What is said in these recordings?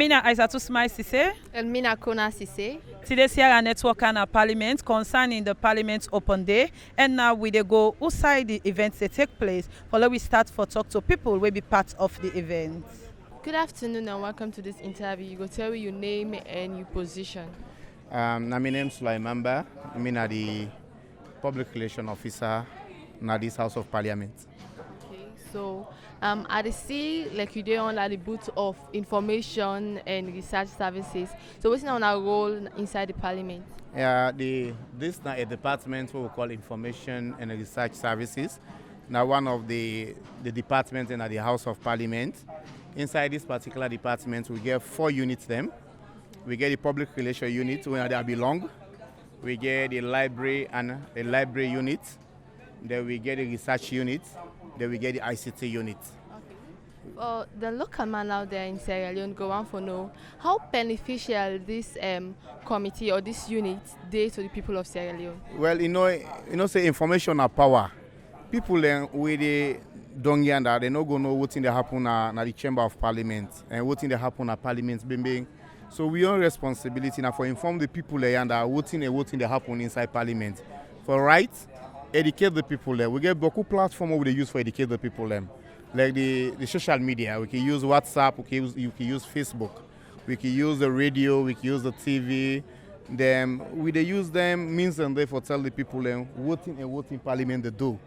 Mina Aissatou Smile Sise. And Mina Kona Sise. Today's here at Network and Parliament concerning the Parliament Open Day. And now we dey go outside the events that take place. Follow we start for talk to people will be part of the event. Good afternoon and welcome to this interview. You go tell me your name and your position. My name is Sulaiman. I'm the Public Relations Officer in this House of Parliament. Okay, so I see like you do on the booth of information and research services. So what's now our role inside the Parliament? Yeah, this is a department what we call Information and Research Services. Now one of the departments in the House of Parliament. Inside this particular department, we get 4 units. We get the Public Relations unit where they belong. We get the library and the library unit. Then we get the research unit. Then we get the ICT unit. Okay. Well, the local man out there in Sierra Leone go on for know how beneficial this committee or this unit is to the people of Sierra Leone. Well, say information are power. People with the don't yonder, they not gonna know what's in the happen at the Chamber of Parliament and what's in the happen at Parliament being. So we own responsibility now for inform the people there what's in the happen inside Parliament. For educate the people there. We get beaucoup platform we use for educate the people them. Like the social media, we can use WhatsApp, you can use Facebook, we can use the radio, we can use the TV. Then we they use them means and therefore tell the people them what in Parliament they do.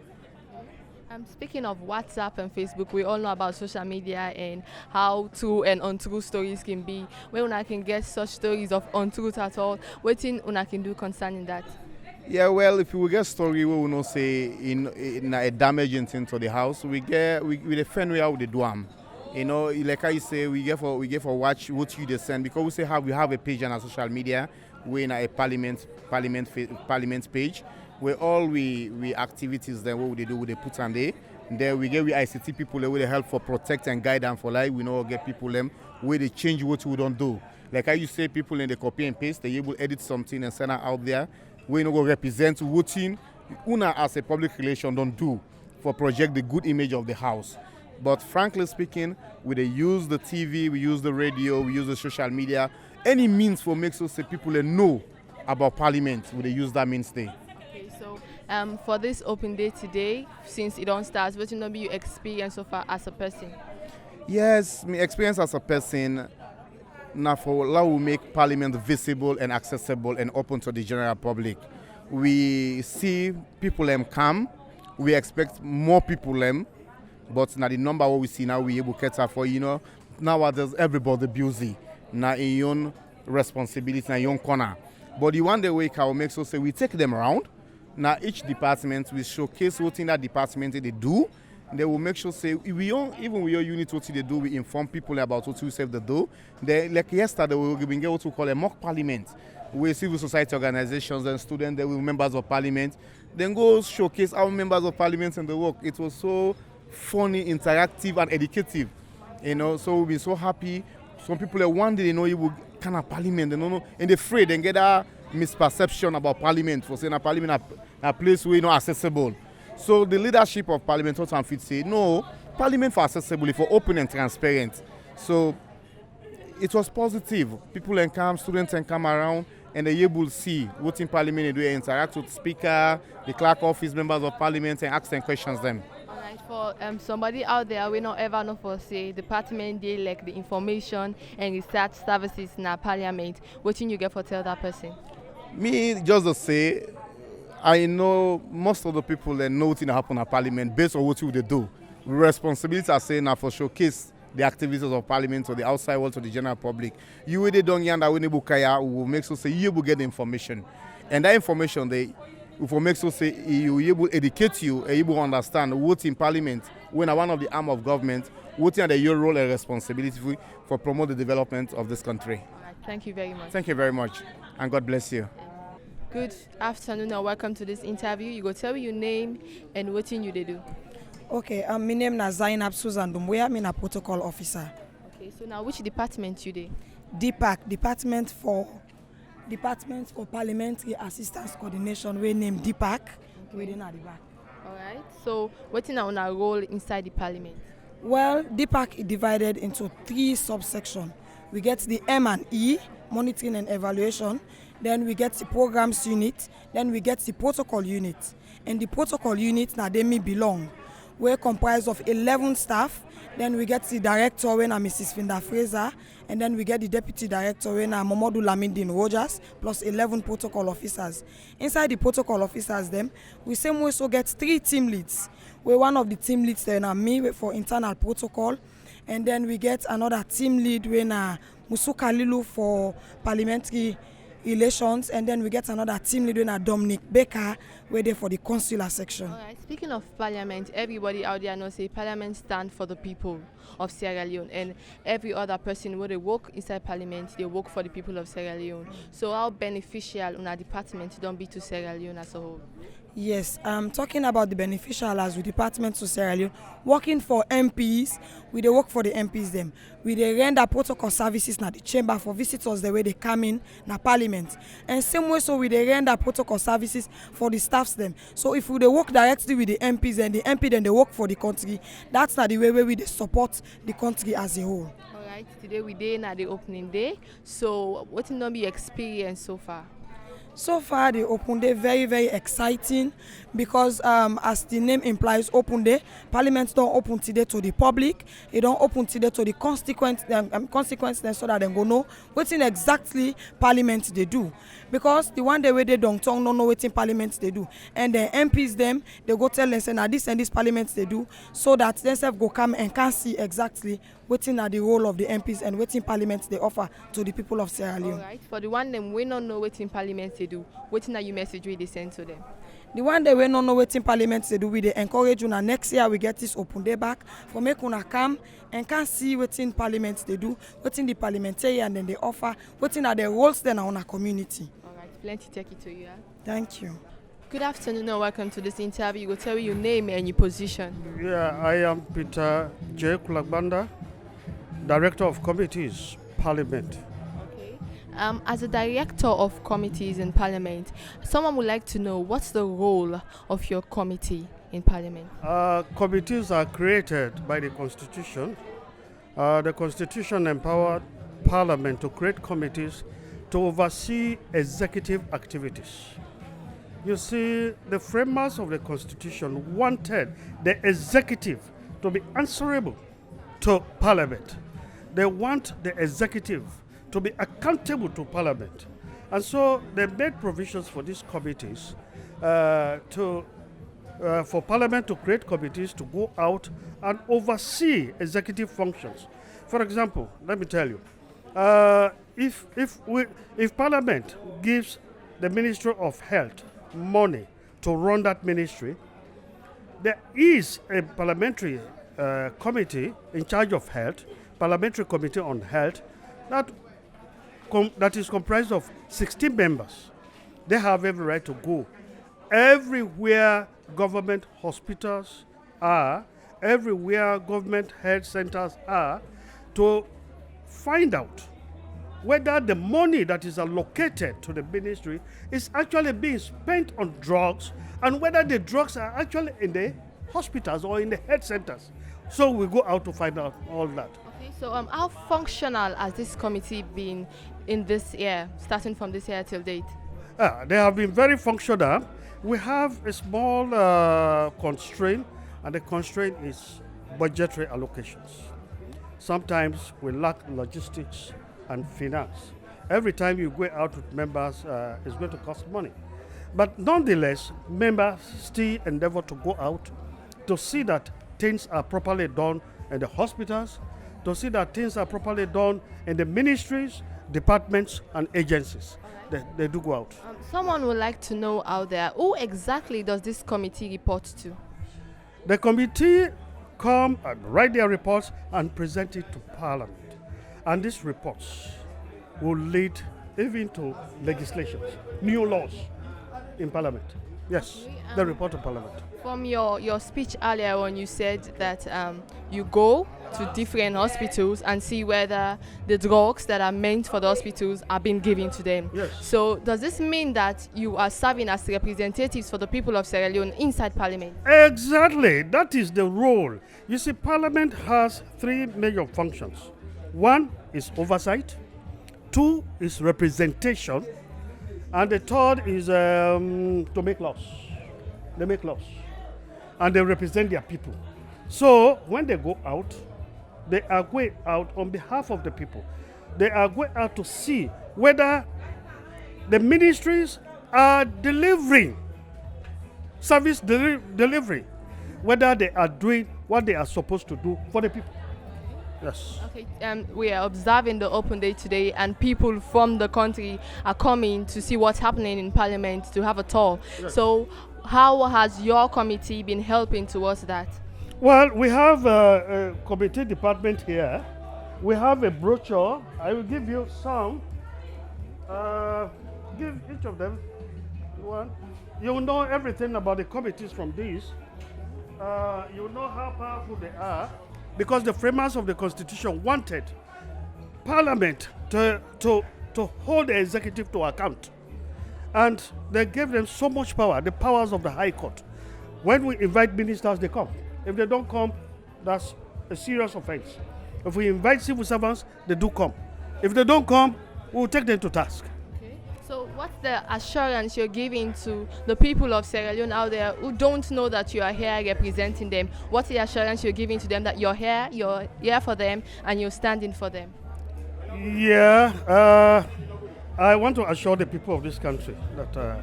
Speaking of WhatsApp and Facebook, we all know about social media and how true and untrue stories can be. When una can get such stories of untruth at all, what thing una can do concerning that? Yeah, well, if we get story, we will not say in a damaging thing to the house. We defend how they do them. You know, like I say, we get for watch what you they send because we say we have a page on our social media. We in a parliament page. Where all we activities then what they do they put on there. Then we get we ICT people where they help for protect and guide them for life. We know get people them where they change what we don't do. Like I used to say people in the copy and paste, they able edit something and send it out there. We know go represent what thing una as a public relation don't do for project the good image of the house. But frankly speaking, we they use the TV, we use the radio, we use the social media, any means for make so say people know about Parliament, we they use that means there. For this open day today, since it don't start, what will be your experience so far as a person? Yes, my experience as a person now for how we make Parliament visible and accessible and open to the general public. We see people come, we expect more people but now the number what we see now we able to cater for, nowadays everybody busy. Now in your own responsibility, in your own corner. But the one day we can make so say we take them around. Now each department will showcase what in that department they do. They will make sure say even with your unit what they do, we inform people about what we save the do. They like yesterday we will be what we call a mock parliament. Where civil society organizations and students they will members of parliament. Then go showcase our members of parliament and the work. It was so funny, interactive and educative. So we'll be so happy. Some people one day they know you will kind of parliament, they don't know, and they're afraid and get that misperception about Parliament for saying a Parliament a place where not accessible. So the leadership of Parliament what fit say no, Parliament for accessible, for open and transparent. So it was positive. People can come, students can come around and they able to see what in Parliament they do, interact with the speaker, the clerk office, members of Parliament and ask them questions them. Alright, for somebody out there we not ever know for say department they like the information and research services in our Parliament, what thing you get for tell that person? Me, just to say, I know most of the people that know what happen at Parliament based on what they do. Responsibility are saying now for showcase the activities of Parliament to the outside world to the general public. You will don't yonder when will make so say you will get the information. And that information they will make so say you will educate you and you will understand what in Parliament when one of the arm of government, what are your role and responsibility for promote the development of this country. All right, thank you very much. Thank you very much. And God bless you. Good afternoon and welcome to this interview. You go tell me your name and what thing you they do. Okay, my name is Zainab Susan Dumbuya. I'm a protocol officer. Okay, so now which department you do? DPAC, Department for Parliamentary Assistance Coordination. We name DPAC. We didn't at the back. All right. So what's in our role inside the Parliament? Well, DPAC is divided into 3 subsections. we get the M&E, monitoring and evaluation, then we get the programs unit, then we get the protocol unit. And the protocol unit na they me belong. We're comprised of 11 staff. Then we get the director when Mrs. Finda Fraser, and then we get the deputy director when Momodu Lamindin Rogers, plus 11 protocol officers. Inside the protocol officers, them we same also get 3 team leads. We're one of the team leads then me for internal protocol, and then we get another team lead when Musuka Lilu for parliamentary relations, and then we get another team lead when Dominic Baker, we're there for the consular section. All right. Speaking of parliament, everybody out there knows say parliament stands for the people of Sierra Leone, and every other person where they work inside parliament, they work for the people of Sierra Leone. So how beneficial on our department don't be to Sierra Leone as a whole? Yes, I'm talking about the beneficial as with Department to Sierra Leone, working for MPs, we they work for the MPs them. We they render protocol services na the chamber for visitors the way they come in na parliament. And same way so we they render protocol services for the staffs them. So if we they work directly with the MPs and the MP then they work for the country, that's not the way where we they support the country as a whole. All right, today we day na the opening day. So what not be experience so far? So far, the Open Day very, very exciting because as the name implies, Open Day, Parliament don't open today to the public. It don't open today to the consequence then so that they go know what exactly Parliament they do. Because the one day where they don't know what in Parliament they do. And the MPs them, they go tell them say now this and this Parliament they do, so that themselves go come and can see exactly waiting at the role of the MPs and waiting Parliament they offer to the people of Sierra Leone. All right. For the one them we don't know what in Parliament they do, what are you message we they send to them? The one day we don't know what in Parliament they do, we they encourage you now next year we get this Open Day back for make una come and can see what in Parliament they do, what in the parliamentarian and then they offer, what in are the roles then on our community. All right, plenty take it to you. Thank you. Good afternoon and welcome to this interview. We'll tell you your name and your position. Yeah, I am Peter J. Kulagbanda, Director of Committees, Parliament. Okay. As a director of committees in Parliament, someone would like to know what's the role of your committee in Parliament? Committees are created by the Constitution. The Constitution empowered Parliament to create committees to oversee executive activities. You see, the framers of the Constitution wanted the executive to be answerable to Parliament. They want the executive to be accountable to Parliament. And so they made provisions for these committees for Parliament to create committees to go out and oversee executive functions. For example, let me tell you, if Parliament gives the Ministry of Health money to run that ministry, there is a parliamentary committee in charge of health, parliamentary committee on health, that is comprised of 16 members. They have every right to go everywhere government hospitals are, everywhere government health centers are, to find out whether the money that is allocated to the ministry is actually being spent on drugs and whether the drugs are actually in the hospitals or in the health centers. So we go out to find out all that. Okay, so how functional has this committee been in this year, starting from this year till date? They have been very functional. We have a small constraint, and the constraint is budgetary allocations. Sometimes we lack logistics and finance. Every time you go out with members, it's going to cost money. But nonetheless, members still endeavor to go out to see that things are properly done in the hospitals, to see that things are properly done in the ministries, departments, and agencies. They do go out. Someone would like to know out there, who exactly does this committee report to? The committee come and write their reports and present it to Parliament. And these reports will lead even to legislations, new laws in Parliament. Yes, the report to Parliament. From your speech earlier on, you said that you go to different hospitals and see whether the drugs that are meant for the hospitals are being given to them. Yes. So does this mean that you are serving as representatives for the people of Sierra Leone inside Parliament? Exactly, that is the role. You see, Parliament has three major functions. One, is oversight, 2 is representation, and the 3rd is to make laws. They make laws, and they represent their people. So when they go out, they are going out on behalf of the people. They are going out to see whether the ministries are delivering service delivery, whether they are doing what they are supposed to do for the people. Yes. Okay, we are observing the open day today, and people from the country are coming to see what's happening in Parliament, to have a tour. Yes. So, how has your committee been helping towards that? Well, we have a committee department here. We have a brochure. I will give you some. Give each of them one. You will know everything about the committees from these. You will know how powerful they are, because the framers of the Constitution wanted Parliament to hold the executive to account. And they gave them so much power, the powers of the High Court. When we invite ministers, they come. If they don't come, that's a serious offense. If we invite civil servants, they do come. If they don't come, we'll take them to task. So what's the assurance you're giving to the people of Sierra Leone out there who don't know that you are here representing them? What's the assurance you're giving to them that you're here for them, and you're standing for them? Yeah, I want to assure the people of this country that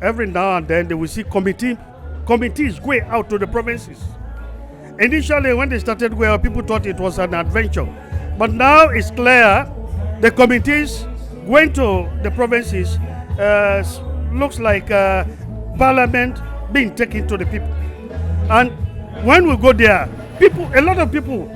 every now and then they will see committees going out to the provinces. Initially, when they started going out, people thought it was an adventure. But now it's clear the committees going to the provinces looks like Parliament being taken to the people. And when we go there, a lot of people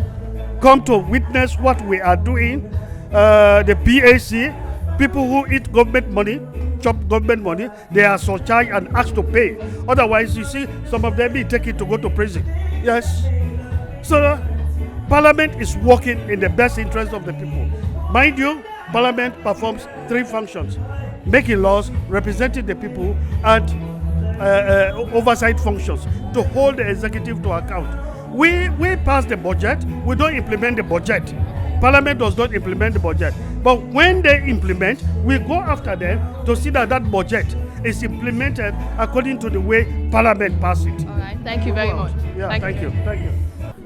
come to witness what we are doing. The PAC, people who eat government money, chop government money, they are surcharged and asked to pay. Otherwise, you see some of them being taken to go to prison. Yes. So Parliament is working in the best interest of the people. Mind you, Parliament performs 3 functions: making laws, representing the people, and oversight functions to hold the executive to account. We pass the budget, we don't implement the budget. Parliament does not implement the budget. But when they implement, we go after them to see that that budget is implemented according to the way Parliament passed it. All right, thank you very much. Yeah, thank you. Thank you.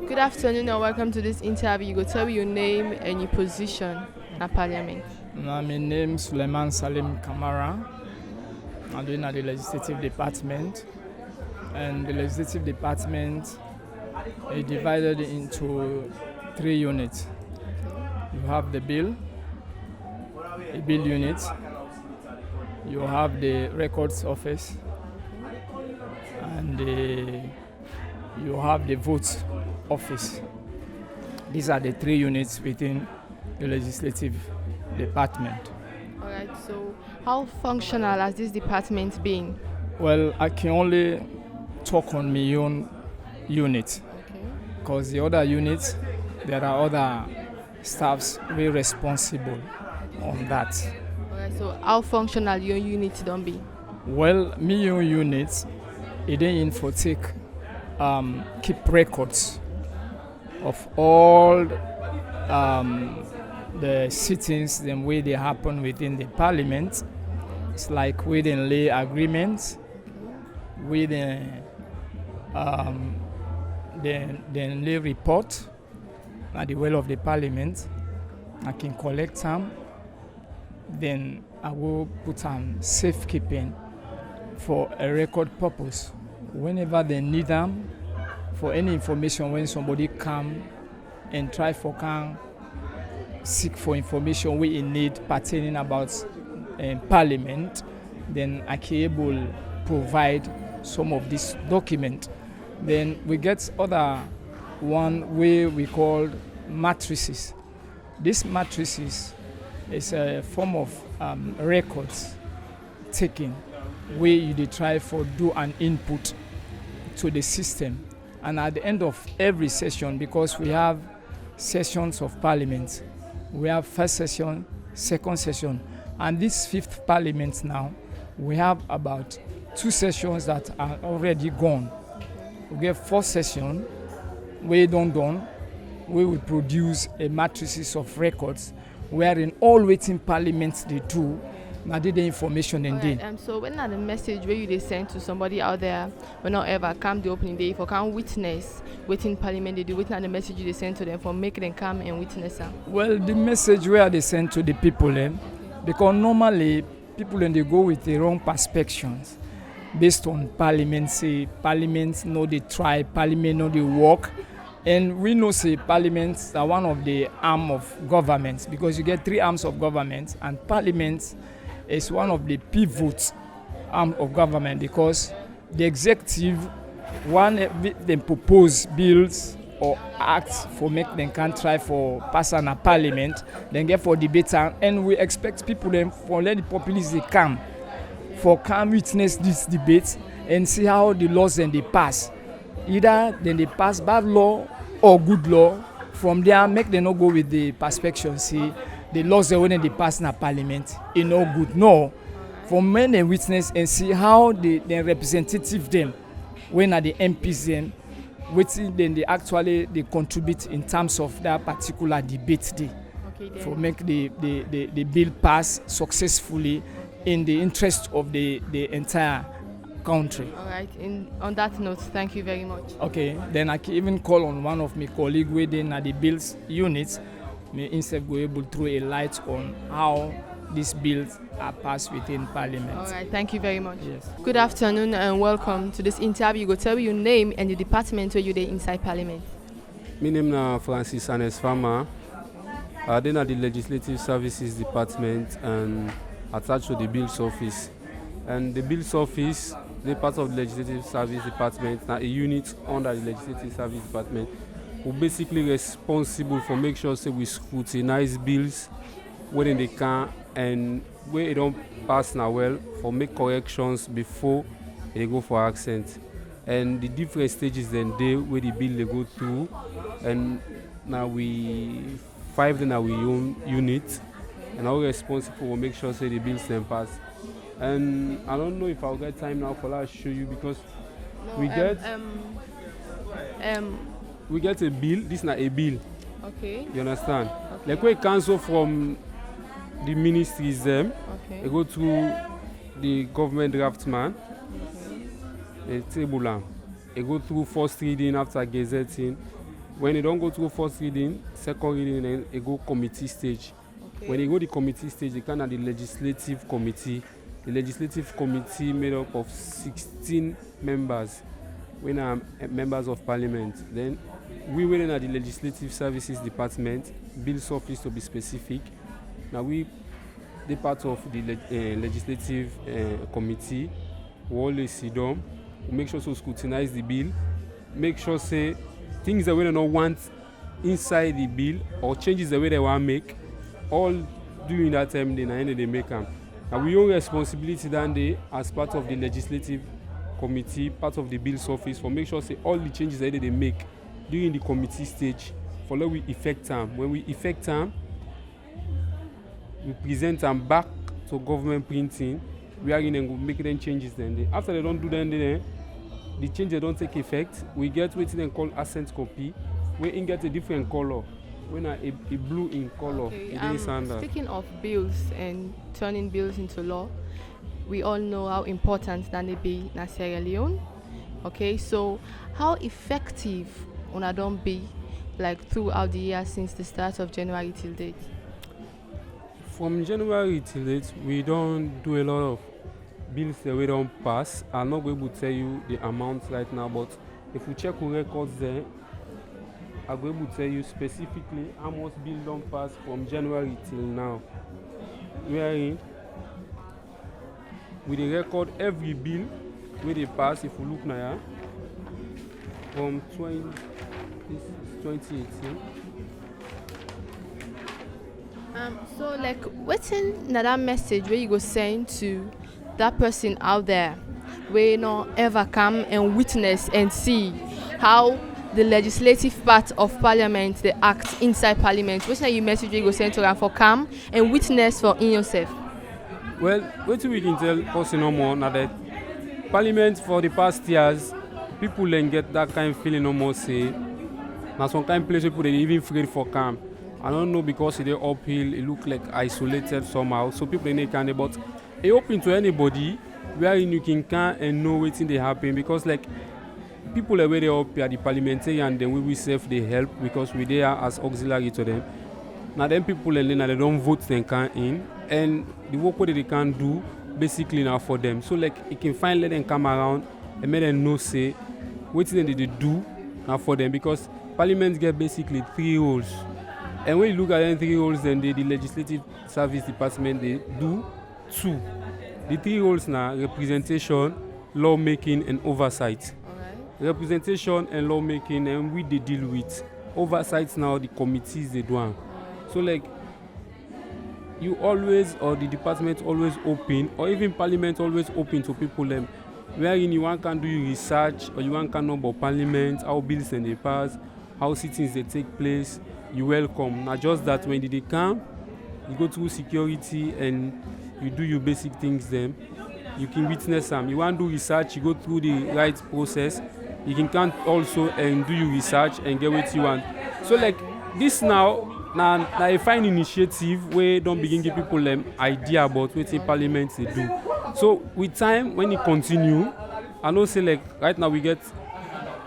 Good afternoon and welcome to this interview. You go tell me your name and your position at Parliament. My name is Suleiman Salim Kamara. I'm doing at the Legislative Department. And the Legislative Department is divided into 3 units. You have the bill unit. You have the records office. And you have the votes office. These are the 3 units within the Legislative Department. All right, so how functional has this department been? Well, I can only talk on my own unit, because the other units, there are other staffs very responsible on that. All right, so how functional your unit don't be? Well, my own unit, it didn't infotech keep records of all the sittings, the way they happen within the Parliament. It's like within lay agreements, within the lay report at the well of the Parliament. I can collect them, then I will put on safekeeping for a record purpose. Whenever they need them, for any information, when somebody come and try for seek for information we need pertaining about Parliament, then I can able provide some of this document. Then we get other one way we call matrices. This matrices is a form of records taking where you try for do an input to the system. And at the end of every session, because we have sessions of Parliament, we have first session, second session, and this 5th Parliament now, we have about 2 sessions that are already gone. We get 4 sessions, we don't done. we will produce a matrices of records wherein all waiting parliaments they do, now the information and Alright, then. so when are the message where you they send to somebody out there when not ever come the opening day for come witness waiting parliament they do waiting at the message you they send to them for make them come and witness them? Well, the message where they send to the people, because normally people when they go with the wrong perspectives based on parliament, say parliament know they try, parliament know they work. And we know say parliaments are one of the arm of government because you get 3 arms of government and parliament is one of the pivot arm of government because the executive one them propose bills or acts for make them can try for pass on a parliament then get for debate and we expect people them for let the populace they come witness this debate and see how the laws then they pass. Either then they pass bad law or good law. From there, make them not go with the perspective. See, the laws that when they pass in a parliament, it no good. No, for men and witness and see how the representative them, when are the MPs them, waiting then they contribute in terms of that particular debate day. Okay, For make the bill pass successfully in the interest of the entire country. All right. On that note, thank you very much. Okay, then I can even call on one of my colleagues within the bills units, may instead go able to throw a light on how these bills are passed within Parliament. All right. Thank you very much. Yes. Good afternoon and welcome to this interview. Go tell me your name and the department where you there inside Parliament. My name is Francis Anes Farmer. I then at the Legislative Services Department and attached to the Bills Office. And the Bills Office, the part of the Legislative Service Department, now a unit under the Legislative Service Department, who basically responsible for make sure say we scrutinize bills when they can and where it don't pass now well for make corrections before they go for accent. And the different stages then they where the bill they go through, and now we 5 then we own unit, and are responsible for make sure say the bills then pass. And I don't know if I'll get time now for that to show you because we get a bill. This is not a bill. Okay. You understand? Okay. Like we cancel from the ministries them. Okay. They go through the government draftsman. They table them. They go through first reading after gazetting. When they don't go through first reading, second reading, then they go committee stage. Okay. When they go the committee stage, they can have the legislative committee. The legislative committee made up of 16 members, when are members of parliament. Then we went at the Legislative Services Department, Bills Office to be specific. Now we, the part of the legislative committee, we always sit down, we make sure to scrutinize the bill, make sure say things that we don't want inside the bill or changes the way they want to make, all during that time they make them. And we own responsibility that day as part of the legislative committee, part of the Bills Office, for make sure say all the changes that they make during the committee stage, for let we effect them. When we effect them, we present them back to government printing. We are going to make them changes then. After they don't do then the change they don't take effect. We get what they call assent copy. We get a different color. When a blue in color, Okay. Speaking of bills and turning bills into law, we all know how important that they be in Sierra Leone. Okay, so how effective una don't be like throughout the year since the start of January till date? From January till date, we don't do a lot of bills that we don't pass. I'm not going to tell you the amount right now, but if you check our records there, I'll be able to tell you specifically how much bill don't pass from January till now. Wherein we dey record every bill where they pass. If you look now, from 2018. So like what's in that message where you go send to that person out there where not ever come and witness and see how the legislative part of parliament they act inside parliament? What's that you message you go send to them for come and witness for in yourself? Well, what we can tell person no more now that parliament for the past years, people then get that kind of feeling no more say Now some kind place people they even afraid for camp. I don't know because it uphill, it look like isolated somehow. So people they can, but it open to anybody where you can and know what's they happen because like people are where they up here, the parliamentarian, then we self they help because we there as auxiliary to them. Now them people they don't vote they can in and the work what they can do basically now for them. So like you can find let them come around and make them know say what they do now for them because parliament get basically 3 roles. And when you look at them 3 roles, then the legislative service department they do 2. The 3 roles now representation, lawmaking, and oversight. Okay. Representation and lawmaking, and we they deal with oversight now. The committees they do. So like you always or the department always open, or even parliament always open to people them. Wherein you want can do your research or you want can know about parliament, how bills and they pass, how sittings they take place. You welcome. Not just that when they come, you go through security and you do your basic things then. You can witness them. You want to do research, you go through the right process. You can come also and do your research and get what you want. So like this now a fine initiative where don't begin give people idea about what in parliament they do. So with time when it continue, I know say like right now we get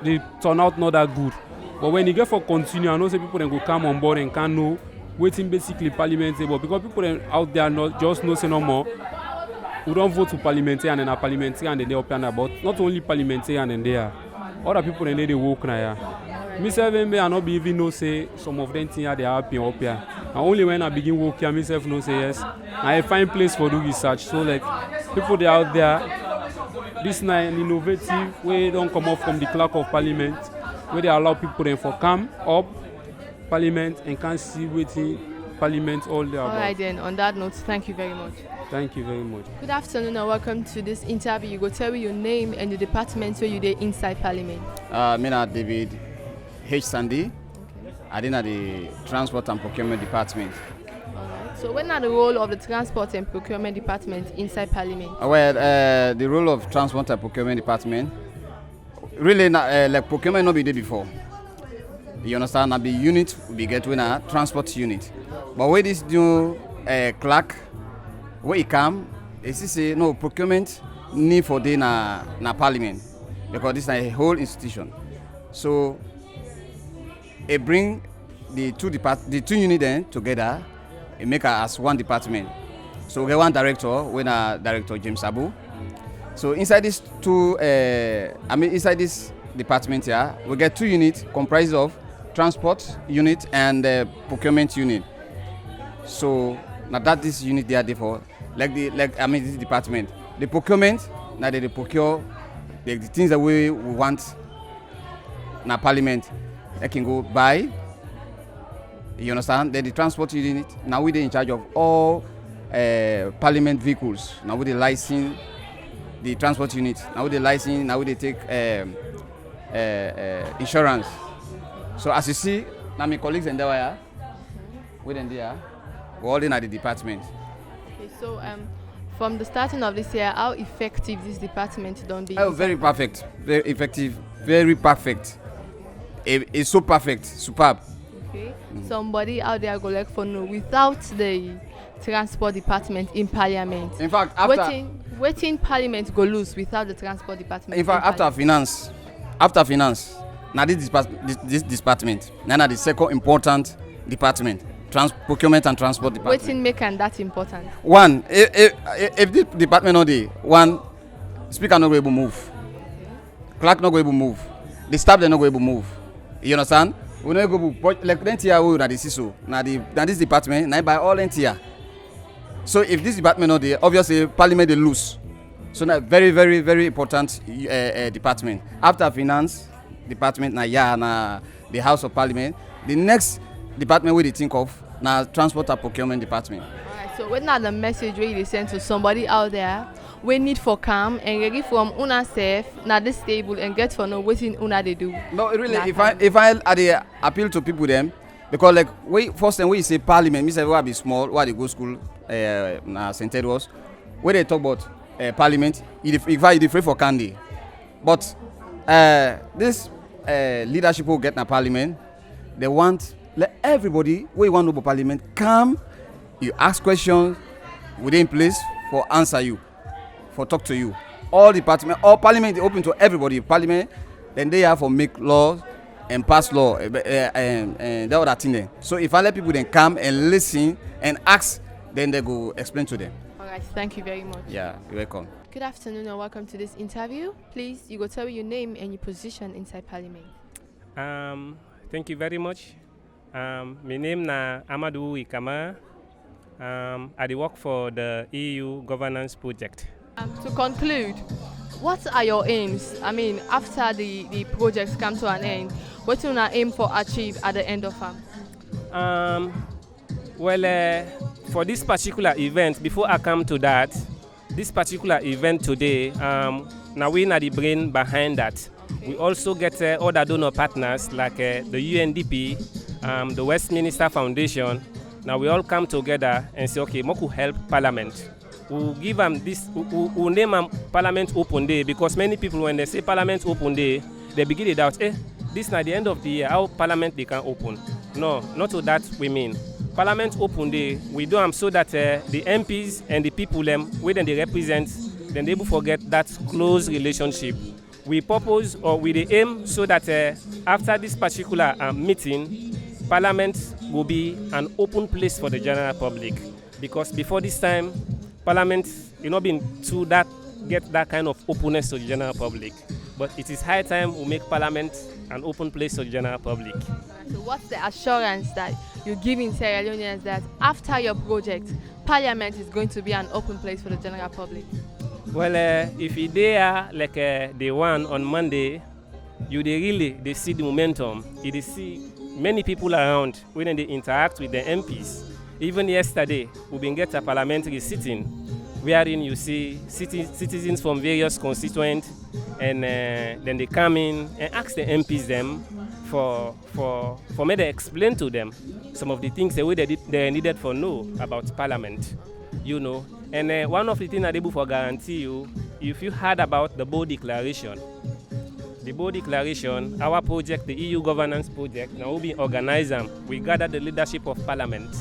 the turnout not that good. But when you get for continue, I know say people then go come on board and can know waiting basically parliament but because people then out there not just know say no more. We don't vote for parliamentarian and a parliamentarian and they up and about not only parliamentarian and there. Other people then they work now. Myself and I not be even know say some of them things they are happy up here. And only when I begin work here, myself know say yes. I find place for do research. So like people they out there, this is an innovative way don't come up from the clerk of parliament. Where they allow people then for come up parliament and can see waiting parliament all day. All right then, on that note, thank you very much. Thank you very much. Good afternoon and welcome to this interview. You go tell me your name and the department where you there inside parliament. Me na David H. Sandy. Okay. I did at the transport and procurement department. Alright. So when are the role of the transport and procurement department inside parliament? Well, the role of transport and procurement department really like procurement not be there before. You understand? Now the unit we get when a transport unit. But where this new clerk where he come, is say no procurement need for day na parliament because this is a whole institution. So it bring the two units then together and make as one department. So we get one director, when a director James Abu. So inside this inside this department here, we get 2 units comprised of transport unit and procurement unit. So now that this unit they are there for, this department, the procurement now they procure the things that we want. Now parliament, they can go buy. You understand? Then the transport unit now we in charge of all parliament vehicles. Now we the license. The transport unit. Now they license, now they take insurance. So as you see, now my colleagues in there, we're all in at the department. Okay, so from the starting of this year, how effective this department don't be? Oh, very perfect, very effective, very perfect. It's so perfect, superb. Okay, somebody out there go like for no without the transport department in parliament. In fact, waiting parliament go lose without the transport department. In fact, after finance, now this department, now the second important department, procurement and transport department. Waiting make and that important. One, if this department not there, one, speaker not going to move, clerk not going to move, the staff they not going to move. You understand? We not go to like NTR we na the CISO, na this department, now by all NTR. So if this department not there, obviously parliament they lose. So now very, very, very important department. After finance department, na the House of Parliament. The next department we think of na transport and procurement department. Alright, so what now the message where you send to somebody out there we need for calm and ready from una safe na this table and get for know what in una they do. No, really, if I appeal to people them because like first time when you say parliament, me say we be small, where they go school, na St. Edwards, where they talk about parliament, if I different for candy, but this leadership will get na parliament, they want let everybody wey wan know about parliament come, you ask questions, we dey in place for answer you, for talk to you. All parliament is open to everybody. Parliament, then they have for make laws and pass law and that other thing there. So if I let people then come and listen and ask, then they go explain to them. All right, thank you very much. Yeah, you're welcome. Good afternoon and welcome to this interview. Please, you go tell me your name and your position inside Parliament. Thank you very much. My name na Amadou Ikama. I dey work for the EU governance project. To conclude, what are your aims? I mean, after the projects come to an end, what do you aim for achieve at the end of them? For this particular event, before I come to that, this particular event today, now we are the brain behind that. We also get other donor partners like the UNDP, the Westminster Foundation. Now we all come together and say, okay, we could help Parliament. We'll give them this, we'll name them Parliament Open Day, because many people, when they say Parliament Open Day, they begin to doubt, this is not the end of the year, how Parliament they can open. No, not to that we mean. Parliament Open Day, we do them so that the MPs and the people where they represent, then they able forget that close relationship. We propose or we the aim so that after this particular meeting, Parliament will be an open place for the general public. Because before this time, Parliament, been to that get that kind of openness to the general public. But it is high time we make Parliament an open place to the general public. So what's the assurance that you give in Sierra Leoneans that after your project, Parliament is going to be an open place for the general public? Well, if you there like day one on Monday, they see the momentum. You see many people around when they interact with the MPs. Even yesterday, we've been get a parliamentary sitting, wherein you see citizens from various constituents, and then they come in and ask the MPs them for me to explain to them some of the things they needed for know about Parliament, And one of the things I'm able to guarantee you, if you heard about the Bow Declaration, our project, the EU governance project, now we organize them. We gather the leadership of Parliament,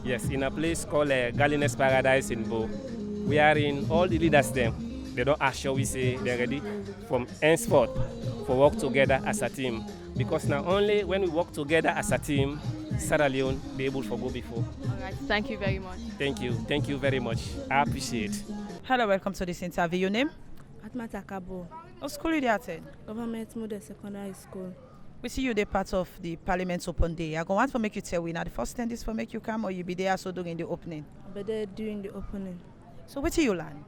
yes, in a place called Galines Paradise in Bow. We are in all the leaders them. They don't assure we say they're ready from henceforth for work together as a team. Because now only when we work together as a team, Sierra Leone be able to go before. All right, thank you very much. Thank you very much. I appreciate. Hello, welcome to this interview. Your name? Atmata Kabo. What school you attend? Government Model Secondary School. We see you the part of the Parliament Open Day. I go want to make you tell we now the first time this for make you come, or you be there so during the opening? I'll be there during the opening. So what do you learn?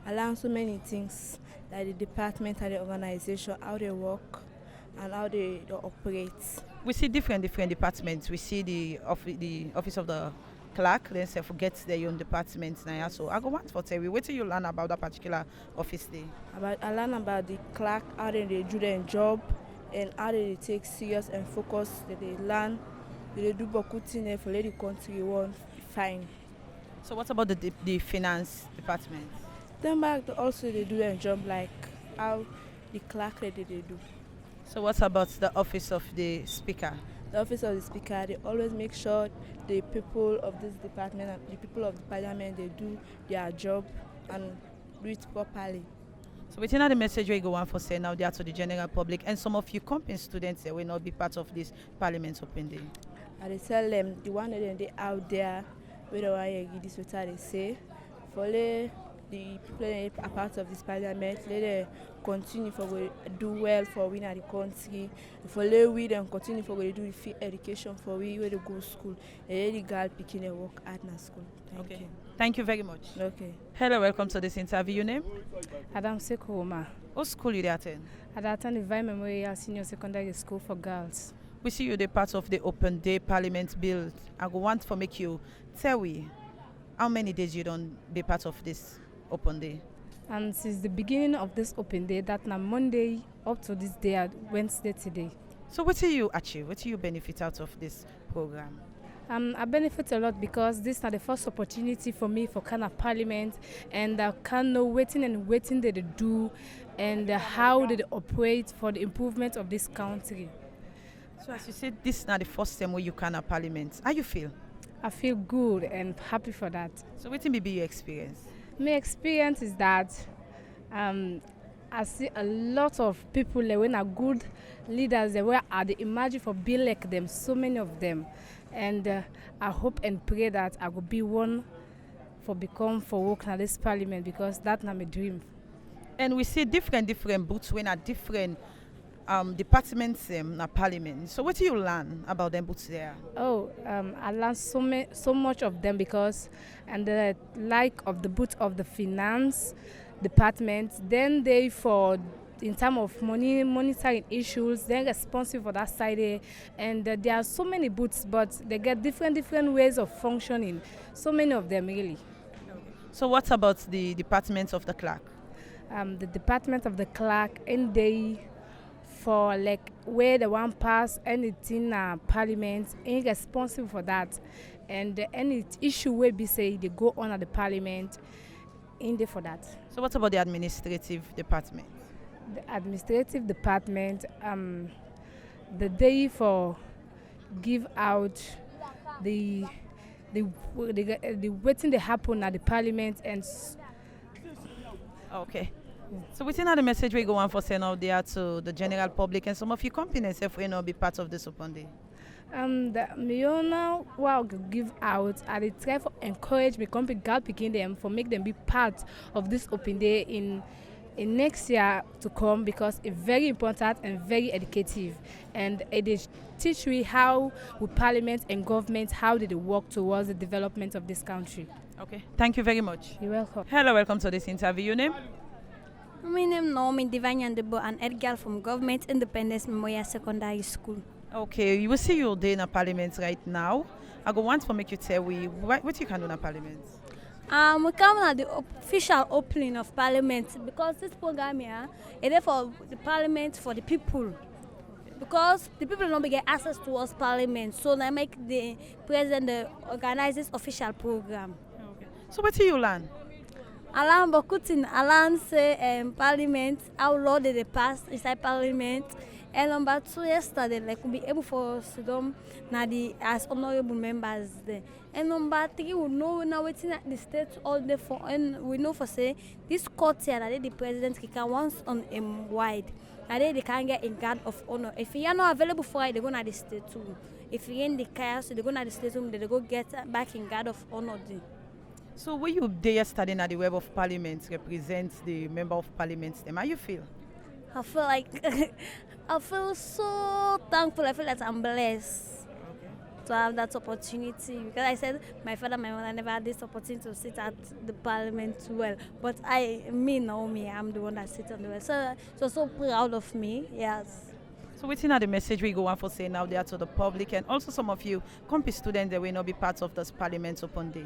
I learned so many things, like the department and the organization, how they work and how they operate. We see different departments. We see the office of the clerk, then say forget their own departments now. So I go want to tell you, what do you learn about that particular office day? I learn about the clerk, how they do their job, and how they take serious and focus. That they learn, they do beaucoup things for the country one fine. So what about the finance department? Then back also they do their job like how the clerk they do. So what about the office of the speaker? The office of the speaker, they always make sure the people of this department and the people of the parliament, they do their job and do it properly. So within the message we go on for say now there to the general public, and some of you company students they will not be part of this Parliament Open Day. And they tell them the one that they out there, whether I give this what they say, for the people that are part of this parliament, let them continue for do well for we in the country. For we then continue for we do free education for we where they go school. And the girl picking and work at na school. Thank you. Thank you very much. Okay. Hello, welcome to this interview. Your name? Adam Sekoma. What school you attend? I attend the Vine Memorial Senior Secondary School for Girls. We see you the part of the Open Day Parliament Bill. I go want to make you tell we how many days you don't be part of this Open Day. And since the beginning of this Open Day, that na Monday up to this day, Wednesday today. So what do you achieve? What do you benefit out of this program? I benefit a lot because this is the first opportunity for me for kind of parliament, and I can know waiting they do and how they operate for the improvement of this country. So as you said, this is not the first time where you can at Parliament. How you feel? I feel good and happy for that. So what will be your experience? My experience is that I see a lot of people when are good leaders, they were at the imagine for be like them, so many of them. And I hope and pray that I will be one for work in this Parliament, because that's not my dream. And we see different booths when at different departments in Parliament. So what do you learn about them booths there? I learned so much of them, because and the like of the booth of the finance department, then they for in terms of monetary issues, they're responsible for that side there. And there are so many booths, but they get different ways of functioning. So many of them really. So what about the department of the clerk? The department of the clerk, and they for like where the one pass anything Parliament, ain't responsible for that. And any issue will be say they go on at the Parliament, in there for that. So what about the administrative department? The administrative department, the day for give out the waiting they happen at the Parliament and. Okay. So within the message we go on for send out there to the general public and some of your companies if we not be part of this open day? The Leone will give out, and they try to encourage my company girl picking them for make them be part of this open day in next year to come, because it's very important and very educative, and it is teach me how with Parliament and government how did they work towards the development of this country. Okay, thank you very much. You're welcome. Hello, welcome to this interview. Your name? My name is Naomi Divanyandebo, an Edgar from Government Independence Memorial Secondary School. Okay, you will see your day in a Parliament right now. I go want to make you tell me what you can do in a Parliament. We come at the official opening of Parliament, because this program here is for the Parliament for the people. Because the people don't get access towards Parliament, so they make the president organize this official program. Okay. So what do you learn? I learn Bokutin, I learn say Parliament, how law they pass inside Parliament. And number 2, yesterday, like we be able for Sodom as honorable members there. And number 3, we know now waiting at the state all day for, and we know for say this court here that the president can once on wide. That they can get in guard of honor. If you are not available for it, they go to the state too. If you in the chaos, they go to the state room, they go get back in guard of honor there. So when you there studying at the web of Parliament represents the member of Parliament, how you feel? I feel like I feel so thankful. I feel that I'm blessed to have that opportunity, because I said my father, my mother never had this opportunity to sit at the Parliament well. But Naomi, I'm the one that sits on the well. So proud of me. Yes. So within the message we go on for saying out there to the public, and also some of you company students that will not be part of this Parliament open day.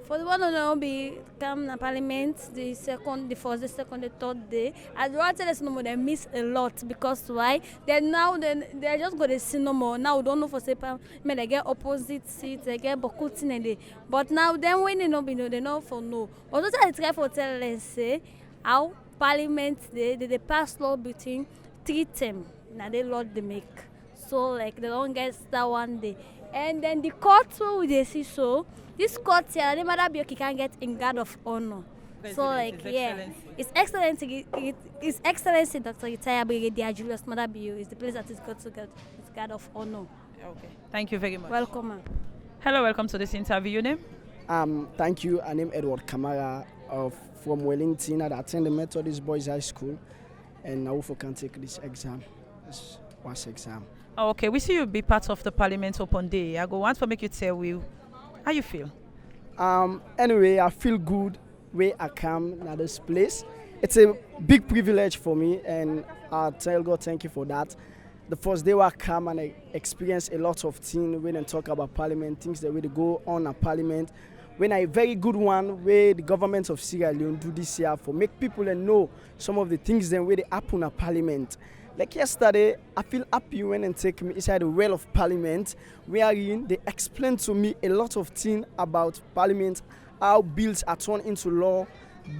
For the one who will be come to Parliament, the second, the first, the second, the third day, I'd rather tell us no more. They miss a lot, because why? They just go to see no more. Now we don't know for say, they get opposite seats, they get Bokutin and they. But now then when they know, they know for no. But what I try for tell us say how Parliament they pass law between 3 terms. Now they law they make. So like they don't get that one day. And then the court where they see so this court here, the mother Bioki can get in guard of honor. President, so like it's Excellency, His Excellency Dr. Itaya Brigadier Julius Mother Bio is the place that is got to get its guard of honor. Okay. Thank you very much. Welcome, ma'am. Hello, welcome to this interview. Your name? Thank you. I name Edward Kamara from Wellington. I attend the Methodist Boys High School, and I also can take this exam. This was exam. Oh, okay, we see you be part of the Parliament open day. I go want to make you tell you how you feel. Anyway, I feel good where I come at this place. It's a big privilege for me, and I tell God thank you for that. The first day I come and I experience a lot of things when I talk about Parliament, things that really go on at Parliament. When a very good one where the government of Sierra Leone do this year for make people know some of the things then where they happen at Parliament. Like yesterday, I feel happy when they take me inside the well of Parliament, wherein they explained to me a lot of things about Parliament, how bills are turned into law,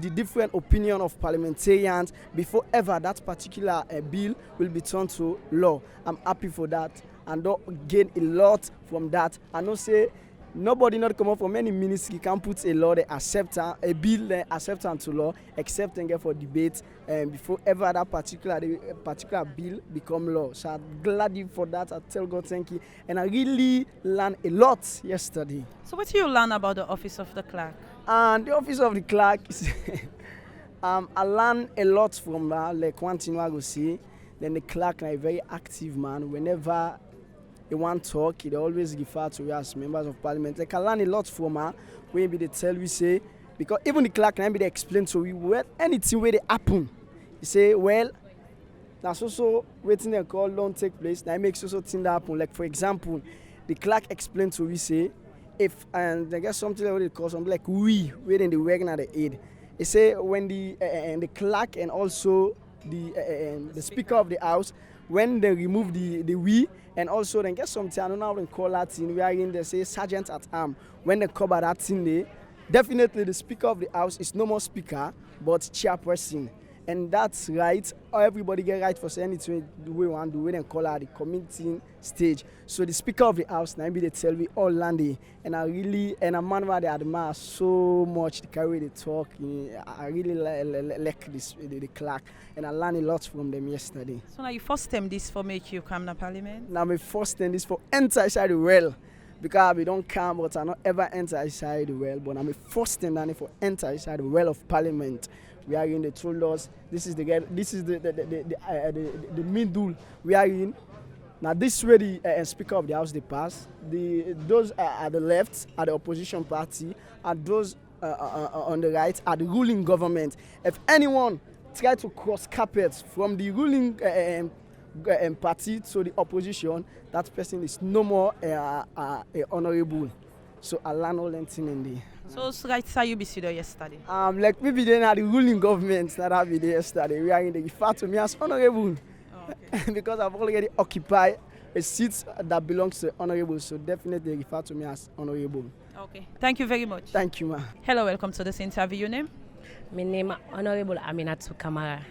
the different opinion of parliamentarians before ever that particular bill will be turned to law. I'm happy for that and don't gain a lot from that. I know say nobody not come up from any ministry can put a law they accept a bill they accept into law except and get for debate before ever that particular bill become law. So I'm glad you for that. I tell God thank you, and I really learned a lot yesterday. So what do you learn about the office of the clerk? And the office of the clerk is I learned a lot from that. Like one thing I go see, then the clerk is a very active man. Whenever he want to talk, he always refer to us members of parliament. Like I learn a lot from her. When they tell we say, because even the clerk can be they explain to we well anything where they happen. He say, well, that's also waiting and call don't take place. That makes also thing that happen. Like for example, the clerk explained to we say, if and I guess something like what it calls something like we waiting the working at the aid. He say when the clerk and also the speaker of the house, when they remove the we and also then get something I don't know how to call that thing. We are in they say sergeant at arm. When they cover that thing there, definitely the speaker of the house is no more speaker but chairperson. And that's right. Everybody get right for saying anything the way we want to do it and call out the committee stage. So the speaker of the house now be they tell me all landy, and I really and a man where they admire so much the carry they talk. I really like this the clerk, and I learned a lot from them yesterday. So now you first time this for make you come to parliament? Now my first time this for enter inside the well. Because we don't come, but I not ever enter inside the well. But I'm the first time for enter inside the well of parliament. We are in the told us this is the middle we are in. Now this is where the speaker of the house they pass. Those at the left are the opposition party, and those on the right are the ruling government. If anyone try to cross carpets from the ruling party to the opposition, that person is no more honorable. So I learned all that thing in there. So right side you be there yesterday? Like maybe they are the ruling government that I be there yesterday. We are in the refer to me as honorable. Oh, okay. Because I've already occupied a seat that belongs to honorable. So definitely refer to me as honorable. Okay. Thank you very much. Thank you, ma'am. Hello, welcome to this interview. Your name? My name is Honorable Aminatu Kamara.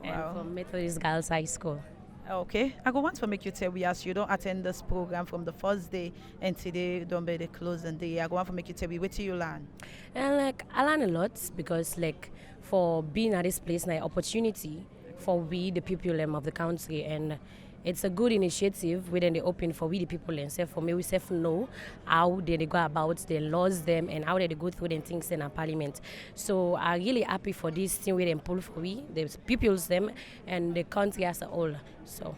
Wow. I'm from Methodist Girls High School. Okay, I go want to make you tell we as you don't attend this program from the first day and today don't be the closing day. I go want to make you tell me what you learn. And like I learn a lot because like for being at this place, like opportunity for we the people of the country, and it's a good initiative within the open for we the people and say for me we self know how they go about the laws them and how they go through the things in our parliament. So I'm really happy for this thing with them pull for we the peoples them and the country as a whole. So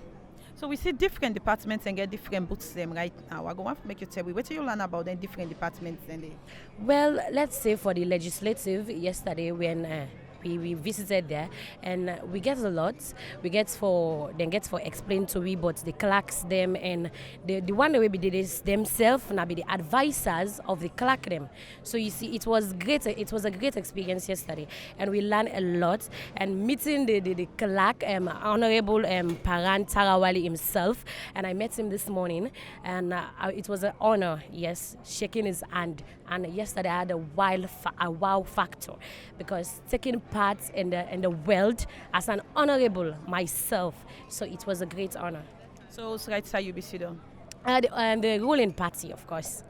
we see different departments and get different books them right now. I go want to make you tell me what do you learn about the different departments and they? Well, let's say for the legislative yesterday when we visited there and we get a lot. We get for explain to we but the clerks them and the one that we did is themselves and be the advisors of the clerk them. So you see it was great. It was a great experience yesterday and we learned a lot and meeting the clerk Honorable Paran Tarawali himself, and I met him this morning and it was an honor, yes, shaking his hand. And yesterday I had a wow factor because taking part in the world as an honorable myself, so it was a great honor. So right side you be sitting and the ruling party, of course.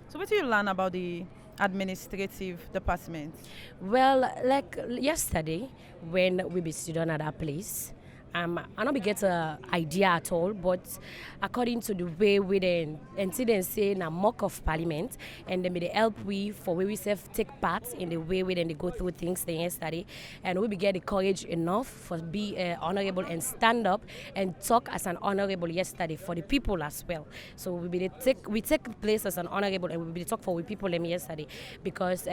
So what do you learn about the administrative department? Well, like yesterday when we be sitting at that place, I don't get an idea at all, but according to the way we then incident say na mock of parliament, and then they help we for where we self take part in the way we then they go through things the yesterday, and we be get the courage enough for be honorable and stand up and talk as an honorable yesterday for the people as well. So we take place as an honorable and we be talk for we people them yesterday because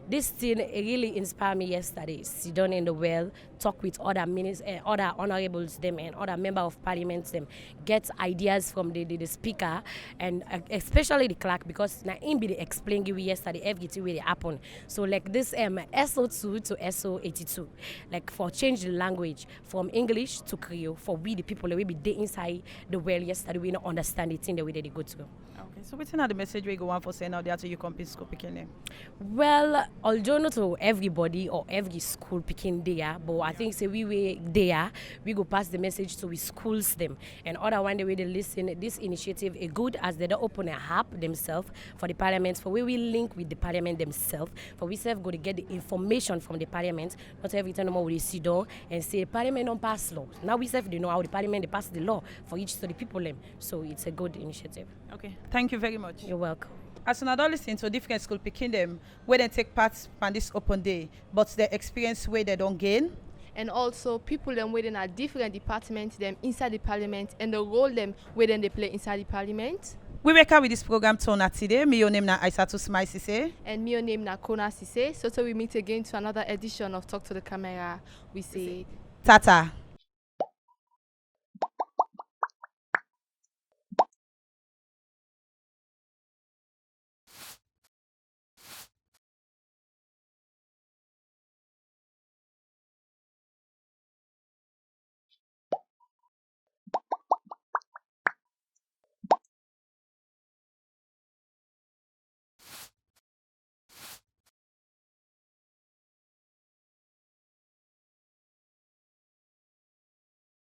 this thing really inspired me yesterday. Sit down in the well, talk with other honorable honorables them and other member of parliament them get ideas from the speaker and especially the clerk, because now him be the explain give yesterday everything where they happen. So like this SO2 to SO82, like for change the language from English to Creole for we the people that we be there inside the well yesterday we not understand the thing the way that they go to. Okay, so what's the message we go on for saying out there to you company school picking them? Well, although not to everybody or every school picking there, but I think say we there, we go pass the message to we schools them. And other one the way they listen, this initiative is good as they don't open a app themselves for the parliament, for we will link with the parliament themselves, for we self go to get the information from the parliament. Not every time we sit down and say parliament don't pass law. Now we self they know how the parliament they pass the law for each to the people them. So it's a good initiative. Okay, thank you very much. You're welcome. As an adult listen to different school picking them, where they take part on this open day, but the experience where they don't gain. And also people them within a different departments them inside the parliament and the role them within they play inside the parliament. We wake up with this program tonight today. Me your name na Aisatu Smile Sise. And me your name na Kona Sise. So till we meet again to another edition of Talk to the Camera, we say Tata.